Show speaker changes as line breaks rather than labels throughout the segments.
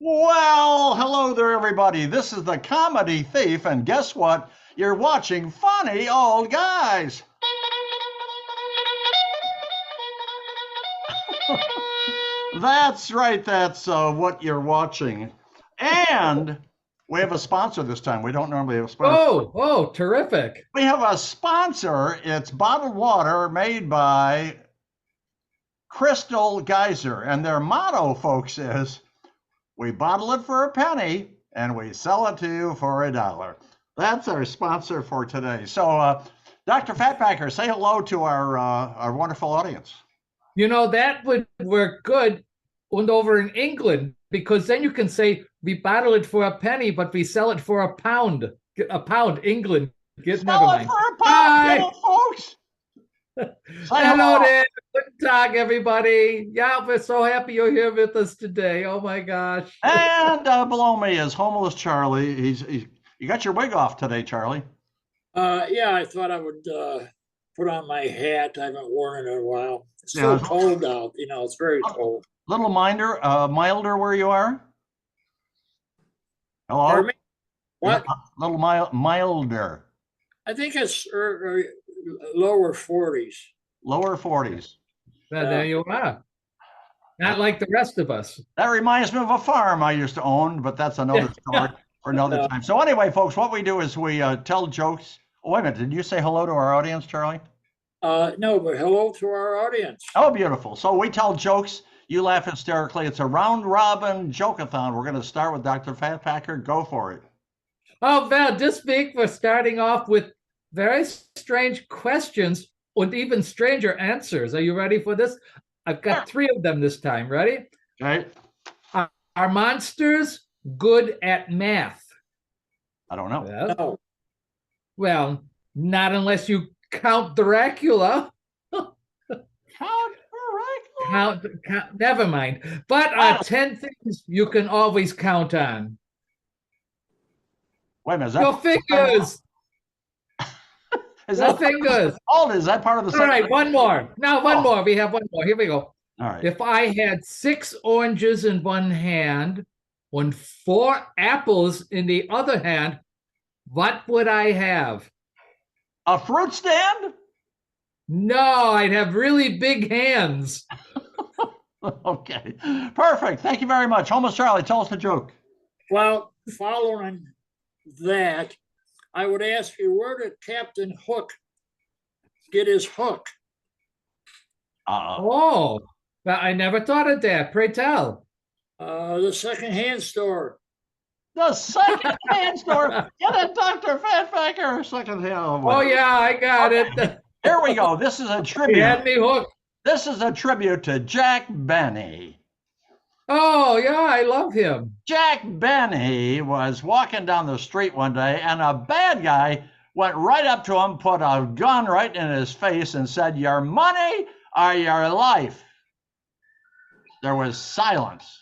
Well, hello there, everybody. This is the Comedy Thief, and guess what? You're watching funny old guys. That's right. That's what you're watching. And we have a sponsor this time. We don't normally have a sponsor.
Oh, terrific.
We have a sponsor. It's bottled water made by Crystal Geyser. And their motto, folks, is we bottle it for a penny and we sell it to you for $1. That's our sponsor for today. So, Dr. Fatpacker, say hello to our wonderful audience.
You know, that would work good and over in England, because then you can say we bottle it for a penny, but we sell it for a pound. A pound, England. Never mind.
For a pound, folks.
Hello there. Good talk, everybody. Yeah, we're so happy you're here with us today. Oh my gosh.
And below me is homeless Charlie. You got your wig off today, Charlie.
Yeah, I thought I would put on my hat. I haven't worn it in a while. It's so cold out. You know, it's very cold.
Little milder where you are. Hello.
Pardon me? What?
Little milder.
I think it's lower 40s.
Lower 40s.
There you are. Not like the rest of us.
That reminds me of a farm I used to own, but that's another story for another time. So anyway, folks, what we do is we tell jokes. Oh, wait a minute. Did you say hello to our audience, Charlie?
No, but hello to our audience.
Oh, beautiful. So we tell jokes. You laugh hysterically. It's a round robin joke-a-thon. We're going to start with Dr. Fatpacker. Go for it.
Oh, Val, this week we're starting off with very strange questions and even stranger answers. Are you ready for this? I've got 3 of them this time. Ready?
Okay.
Are monsters good at math?
I don't know.
Yes.
No.
Well, not unless you count Dracula.
Count Dracula?
Count, never mind. But 10 things you can always count on.
Wait a minute.
Your fingers. Your fingers.
Old, is that part of the
All right, one more. Now, one more. We have one more. Here we go.
All right.
If I had 6 oranges in one hand and 4 apples in the other hand, what would I have?
A fruit stand?
No, I'd have really big hands.
Okay. Perfect. Thank you very much. Homeless Charlie, tell us the joke.
Well, following that, I would ask you, where did Captain Hook get his hook?
Oh, well, I never thought of that. Pray tell.
The secondhand store.
The second-hand store. Get it, Dr. Fatpacker. Second-hand.
Oh, yeah, I got it.
Here we go. This is a
He
tribute.
had me hooked.
This is a tribute to Jack Benny.
Oh, yeah, I love him.
Jack Benny was walking down the street one day, and a bad guy went right up to him, put a gun right in his face, and said, "Your money or your life?" There was silence.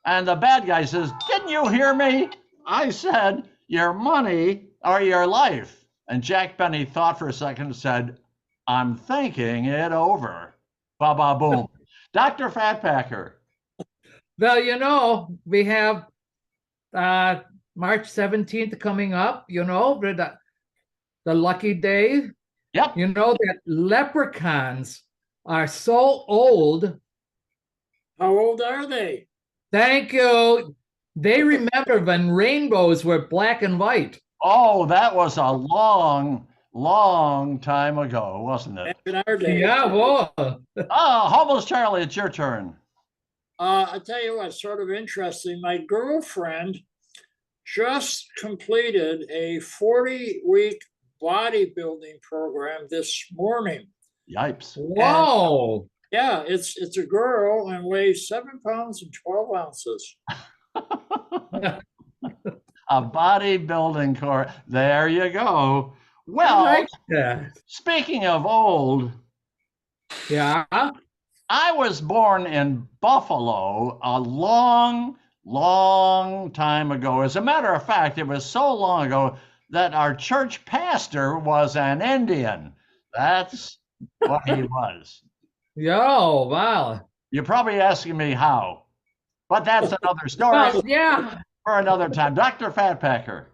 And the bad guy says, "Didn't you hear me? I said, your money or your life." And Jack Benny thought for a second and said, "I'm thinking it over." Ba-ba boom. Dr. Fatpacker.
Well, you know, we have March 17th coming up, you know, the lucky day.
Yep.
You know that leprechauns are so old.
How old are they?
Thank you. They remember when rainbows were black and white.
Oh, that was a long, long time ago, wasn't it?
Back in our day.
Yeah, whoa.
Homeless Charlie, it's your turn.
I'll tell you what's sort of interesting. My girlfriend just completed a 40-week bodybuilding program this morning.
Yipes.
Whoa.
Yeah, it's a girl and weighs 7 pounds and 12 ounces.
A bodybuilding course. There you go. Well,
I like that.
speaking of old,
Yeah.
I was born in Buffalo a long, long time ago. As a matter of fact, it was so long ago that our church pastor was an Indian. That's what he was.
Yo, wow.
You're probably asking me how. But that's another story
Well, yeah.
for another time. Dr. Fatpacker.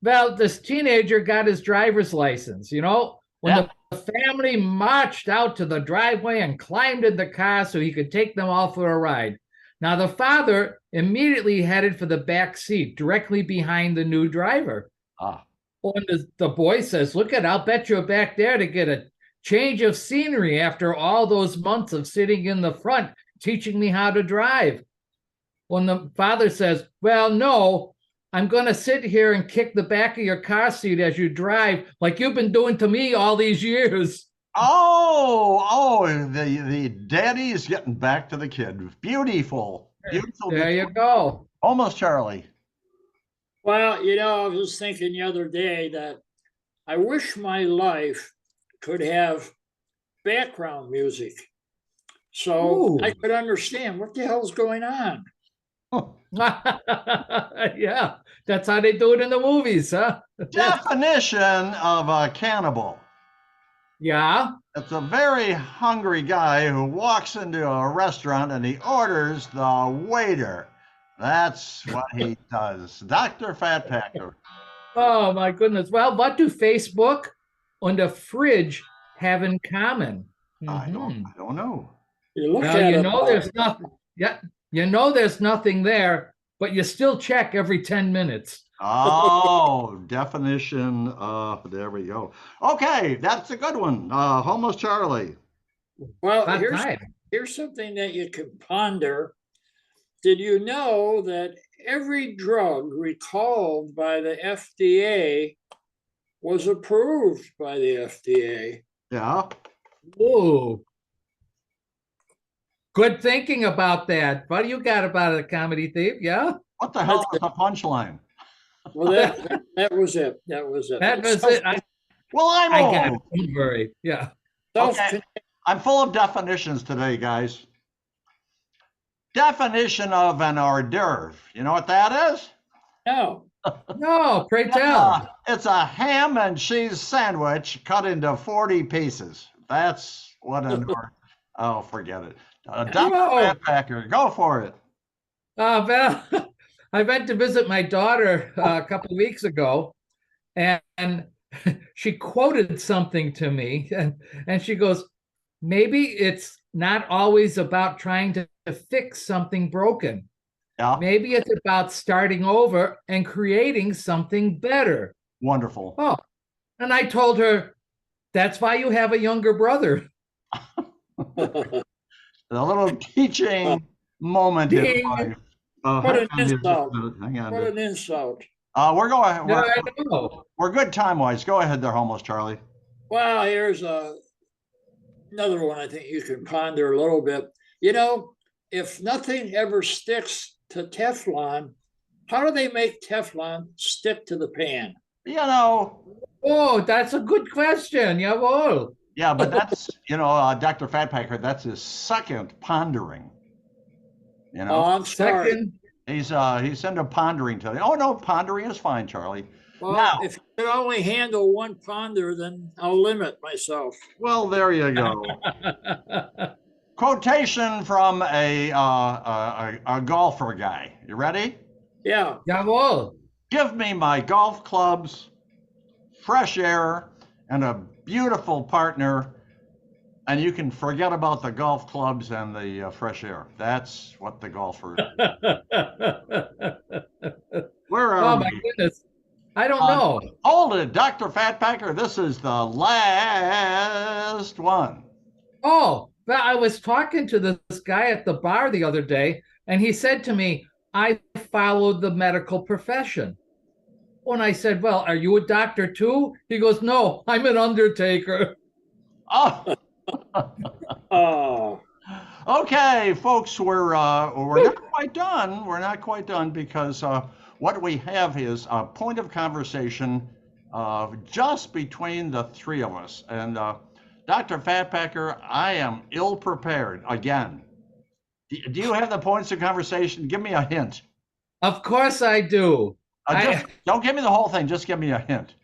Well, this teenager got his driver's license, when
Yeah.
the family marched out to the driveway and climbed in the car so he could take them all for a ride. Now, the father immediately headed for the back seat, directly behind the new driver.
Ah.
When the boy says, look I'll bet you're back there to get a change of scenery after all those months of sitting in the front, teaching me how to drive. When the father says, well, no, I'm going to sit here and kick the back of your car seat as you drive, like you've been doing to me all these years.
The daddy is getting back to the kid. Beautiful. Beautiful.
There you go.
Almost Charlie.
Well, I was thinking the other day that I wish my life could have background music so I could understand what the hell's going on.
Yeah, that's how they do it in the movies, huh?
Definition of a cannibal.
Yeah.
It's a very hungry guy who walks into a restaurant and he orders the waiter. That's what he does. Dr. Fatpacker.
Oh my goodness. Well, what do Facebook and the fridge have in common?
I don't know.
There's nothing. Yeah, there's nothing there, but you still check every 10 minutes.
Oh, definition. There we go. Okay, that's a good one. Almost Charlie.
Well, here's something that you can ponder. Did you know that every drug recalled by the FDA was approved by the FDA?
Yeah.
Whoa. Good thinking about that. What do you got about it, Comedy Thief? Yeah?
What the hell is the punchline?
Well, that was it. That was it.
That was it.
I
got it. Don't worry. Yeah.
Okay. I'm full of definitions today, guys. Definition of an hors d'oeuvre. You know what that is?
No.
No, pray tell.
It's a ham and cheese sandwich cut into 40 pieces. That's what an oh, forget it. Dr. Fatpacker, go for it.
Well, I went to visit my daughter a couple of weeks ago, and she quoted something to me, and she goes, maybe it's not always about trying to fix something broken.
Yeah.
Maybe it's about starting over and creating something better.
Wonderful.
Oh, and I told her, that's why you have a younger brother.
A little teaching moment in life.
What an insult.
Hang on.
What an insult.
We're good time-wise. Go ahead there, Almost Charlie.
Well, here's another one I think you can ponder a little bit. If nothing ever sticks to Teflon, how do they make Teflon stick to the pan?
Oh, that's a good question. Jawohl.
Yeah, but that's, Dr. Fatpacker, that's his second pondering.
Oh, I'm sorry.
Second.
He's into pondering today. Oh, no, pondering is fine, Charlie.
Well, now, if you could only handle one ponder, then I'll limit myself.
Well, there you go. Quotation from a golfer guy. You ready?
Yeah.
Jawohl.
Give me my golf clubs, fresh air, and a beautiful partner, and you can forget about the golf clubs and the fresh air. That's what the golfer. Where are we?
Oh, my goodness. I don't know.
Hold it, Dr. Fatpacker. This is the last one.
Oh, well, I was talking to this guy at the bar the other day, and he said to me, I followed the medical profession. When I said, well, are you a doctor too? He goes, no, I'm an undertaker.
Oh.
Oh.
Okay, folks, we're not quite done. We're not quite done because what we have is a point of conversation just between the three of us. And Dr. Fatpacker, I am ill prepared again. Do you have the points of conversation? Give me a hint.
Of course I do.
Don't give me the whole thing. Just give me a hint.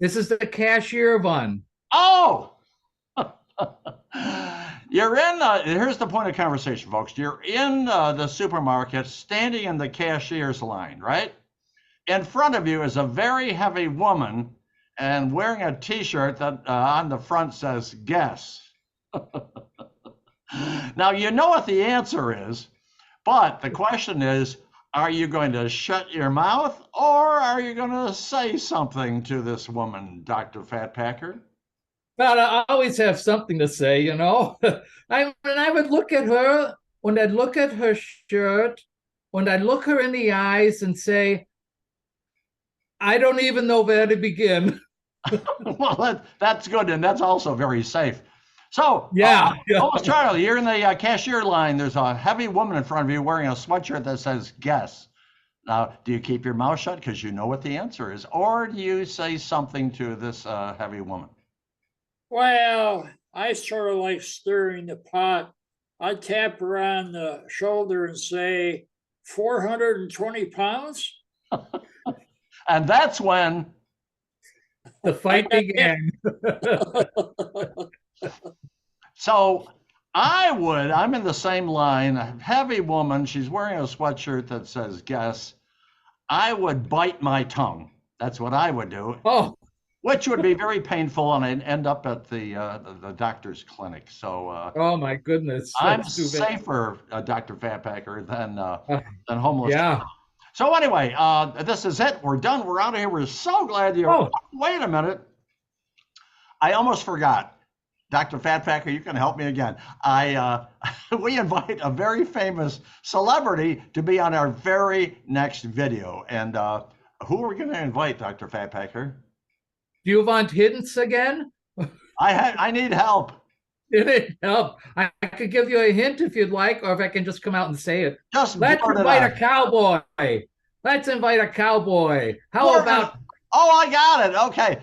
This is the cashier one.
Oh! You're in, here's the point of conversation, folks. You're in the supermarket, standing in the cashier's line, right? In front of you is a very heavy woman and wearing a t-shirt that on the front says, guess. Now, you know what the answer is, but the question is, are you going to shut your mouth or are you going to say something to this woman, Dr. Fat Packer?
But I always have something to say, you know. I would look at her, when I'd look at her shirt, when I'd look her in the eyes and say, I don't even know where to begin.
Well, that's good, and that's also very safe. So,
Yeah.
Charlie, you're in the cashier line. There's a heavy woman in front of you wearing a sweatshirt that says, guess. Now, do you keep your mouth shut because you know what the answer is, or do you say something to this heavy woman?
Well, I sort of like stirring the pot. I tap her on the shoulder and say, 420 pounds?
And that's when
the fight began.
So I'm in the same line, a heavy woman, she's wearing a sweatshirt that says guess. I would bite my tongue. That's what I would do.
Oh.
Which would be very painful, and I'd end up at the doctor's clinic. So
oh my goodness.
I'm safer, Dr. Fatpacker, than homeless.
Yeah.
So anyway, this is it. We're done. We're out of here. We're so glad you're. Oh. Wait a minute. I almost forgot. Dr. Fatpacker, you can help me again. We invite a very famous celebrity to be on our very next video. And who are we going to invite, Dr. Fatpacker?
Do you want hints again?
I need help.
You need help. I could give you a hint if you'd like, or if I can just come out and say it.
Just
let's invite a cowboy. Let's invite a cowboy. How about?
Oh, I got it. Okay,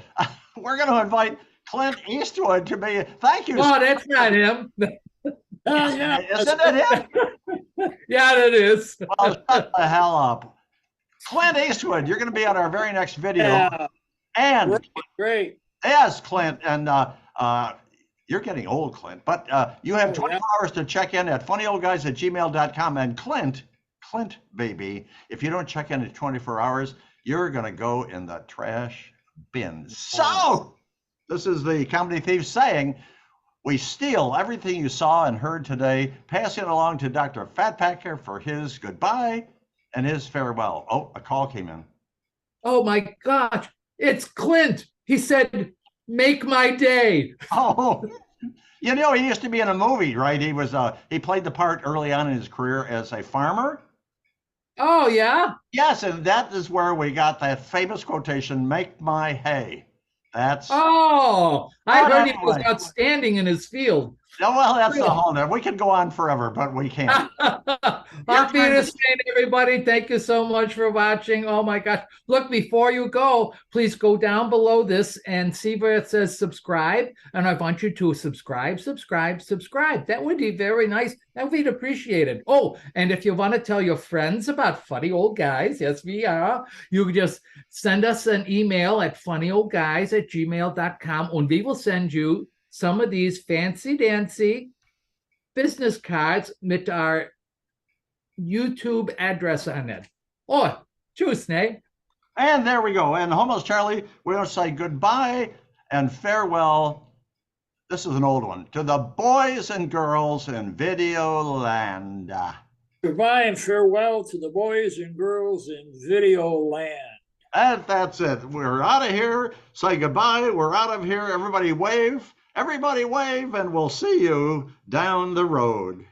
we're going to invite Clint Eastwood to be. Thank you.
Oh, that's not him.
Yeah.
Isn't it him?
Yeah, it is.
Well, shut the hell up. Clint Eastwood, you're going to be on our very next video.
Yeah.
And
great.
Yes, Clint, and you're getting old, Clint, but you have 24 hours to check in at funnyoldguys@gmail.com. And Clint, baby, if you don't check in at 24 hours, you're going to go in the trash bin. So, this is the Comedy Thieves saying, we steal everything you saw and heard today, passing it along to Dr. Fatpacker for his goodbye and his farewell. Oh, a call came in.
Oh, my gosh. It's Clint. He said, make my day.
Oh, you know, he used to be in a movie, right? He played the part early on in his career as a farmer.
Oh, yeah?
Yes, and that is where we got that famous quotation, make my hay. That's.
Oh, I heard he was outstanding in his field.
No, well, that's the whole nother. We could go on forever, but we can't.
I'll be the same, everybody. Thank you so much for watching. Oh my gosh. Look, before you go, please go down below this and see where it says subscribe. And I want you to subscribe. That would be very nice. That would be appreciated. Oh, and if you want to tell your friends about Funny Old Guys, yes, we are, you can just send us an email at funnyoldguys@gmail.com and we will send you some of these fancy-dancy business cards with our YouTube address on it. Oh, tschüss, ne?
And there we go. And Homeless Charlie, we're going to say goodbye and farewell. This is an old one. To the boys and girls in Video Land.
Goodbye and farewell to the boys and girls in Video Land.
And that's it. We're out of here. Say goodbye. We're out of here. Everybody wave. Everybody wave, and we'll see you down the road.